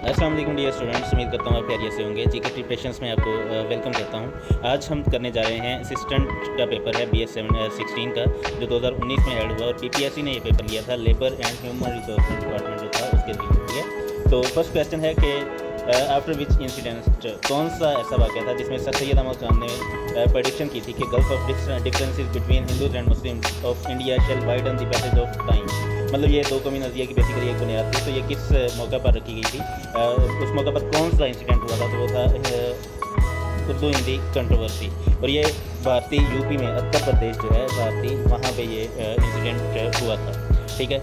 अस्सलाम वालेकुम dear students, उम्मीद करता हूँ आप खैरियत से होंगे। जीके प्रिपरेशंस में आपको वेलकम कहता हूँ। आज हम करने जा रहे हैं असिस्टेंट का पेपर है BS 16 का, जो 2019 में ऐड हुआ और PPSC ने ये पेपर लिया था, labour and human resource department जो था उसके लिए। ठीक है, तो फर्स्ट क्वेश्चन है कि आफ्टर विच इंसिडेंट, कौन सा ऐसा वाक़या था जिसमें सर सैयद अहमद खान ने प्रेडिक्शन की थी कि gulf of differences between Hindus and Muslims of India shall widen the passage of time. मतलब ये दो कौमी नज़रिया की बेसिकली एक बुनियाद थी। तो ये किस मौका पर रखी गई थी? उस मौका पर कौन सा इंसिडेंट हुआ था? तो वो था उर्दू हिंदी कंट्रोवर्सी। और ये भारतीय यूपी में उत्तर प्रदेश जो है भारतीय, वहाँ पे ये इंसिडेंट हुआ था। ठीक है,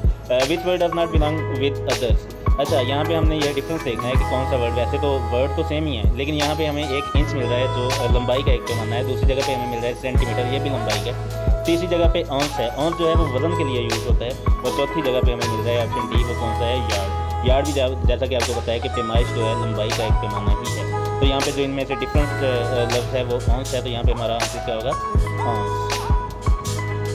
which word does not belong with others. अच्छा, यहाँ पे हमने ये डिफरेंस देखना है कि कौन सा वर्ड, वैसे तो वर्ड तो सेम ही है, लेकिन यहाँ पे हमें 1 इंच मिल रहा है जो लंबाई का एक पैमाना है, दूसरी जगह पे हमें मिल रहा है सेंटीमीटर, ये भी लंबाई का, तीसरी जगह पे औंस है, औंस जो है वो वज़न के लिए यूज़ होता है, और चौथी जगह पे हमें मिल रहा है ऑप्शन डी, वो कौन सा है? यार्ड। यार्ड भी जैसा कि आपको पता है कि पैमाइश जो है लंबाई का एक पैमाना ही है। तो यहाँ पे जो इनमें से डिफरेंस लफ्ज़ है वो औंस है, तो यहाँ पे हमारा आंसर क्या होगा? औंस।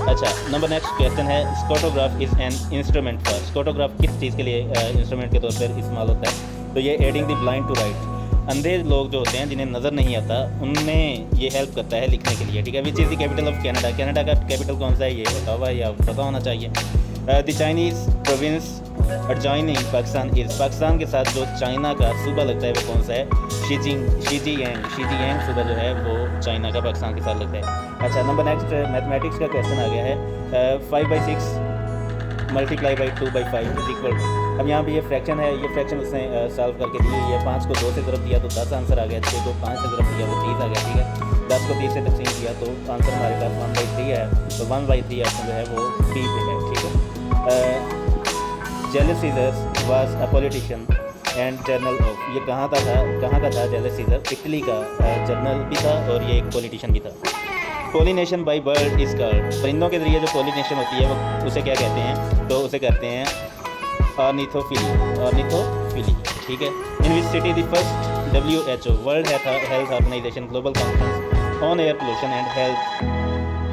अच्छा, नंबर नेक्स्ट क्वेश्चन है, स्कोटोग्राफ इज़ एन इंस्ट्रूमेंट फॉर। स्कोटोग्राफ किस चीज़ के लिए इंस्ट्रूमेंट के तौर पर इस्तेमाल होता है? तो ये aiding the blind to write. अंधे लोग जो होते हैं जिन्हें नज़र नहीं आता, उनमें ये हेल्प करता है लिखने के लिए। ठीक है, which is the capital of Canada. Canada का कैपिटल कौन सा है? ये बताओ हुआ या पता होना चाहिए। The Chinese province adjoining Pakistan is. Pakistan के साथ जो चाइना का सूबा लगता है वो कौन सा है? शीजियांग सूबा जो है वो चाइना का पाकिस्तान के साथ लगता है। अच्छा, नंबर नेक्स्ट मैथमेटिक्स का क्वेश्चन आ गया है। 5/6 मल्टीप्लाई बाई 2/5 इज इक्वल। अब यहाँ पे ये फ्रैक्शन है, ये फ्रैक्शन उसने सॉल्व करके दी है। 5 को 2 से ज़रब दिया तो 10 आंसर आ गया, 6 को 5 से ज़रब दिया तो 30 आ गया। ठीक है, 10 को 30 से तकसीम किया तो आंसर हमारे पास 1/3 है, तो 1/3 ऑप्शन जो है वो डी पे है। ठीक है, Julius Caesar was a politician and general of. ये कहाँ का था जेलियस सीजर? इटली का जर्नल भी था और ये एक पॉलिटिशियन भी था। Pollination by bird is called. परिंदों के ज़रिए जो पोलिनेशन होती है वो उसे क्या कहते हैं? तो उसे कहते हैं ऑर्निथोफिली। ठीक है, in which city the first WHO world health organisation global conference on air pollution and health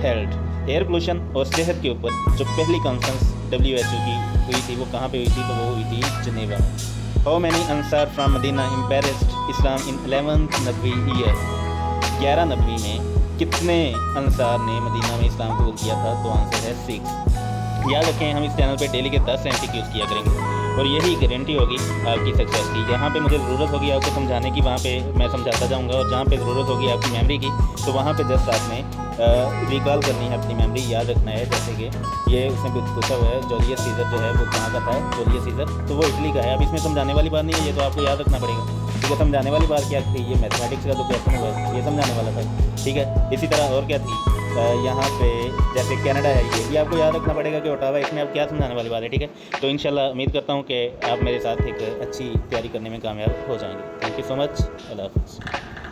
held. Air pollution और सेहत के ऊपर जो पहली कॉन्फ्रेंस WHO की हुई थी वो कहाँ पे हुई थी? तो वो हुई थी जनेवा में। How many Ansar from Medina embraced Islam in 11th Nabawi year. 11 नबवी में कितने अंसार ने मदीना में इस्लाम कबूल किया था? तो आंसर है 6। याद रखें, हम इस चैनल पे डेली के 10 MCQs किया करेंगे और यही गारंटी होगी आपकी सक्सेस की। जहाँ पे मुझे ज़रूरत होगी आपको समझाने की, वहाँ पे मैं समझाता जाऊँगा, और जहाँ पे ज़रूरत होगी आपकी मेमोरी की, तो वहाँ पे जस्ट आपने रिकॉल करनी है, अपनी मेमोरी याद रखना है। जैसे कि ये उसने पूछा हुआ है जूलियस सीजर जो है वो कहाँ का था? जूलियस सीजर तो वो इटली का है। अब इसमें समझाने वाली बात नहीं है, ये तो आपको याद रखना पड़ेगा। ठीक है, समझाने वाली बात क्या थी? ये मैथमेटिक्स का जो क्वेश्चन हुआ है ये समझाने वाला था। ठीक है, इसी तरह और क्या थी? यहाँ पे जैसे कनाडा है, ये भी आपको याद रखना पड़ेगा कि ओटावा, इसमें आप क्या समझाने वाली बात है। ठीक है, तो इंशाल्लाह उम्मीद करता हूँ कि आप मेरे साथ एक अच्छी तैयारी करने में कामयाब हो जाएंगे। Thank you so much. अल्लाह हाफ़िज़।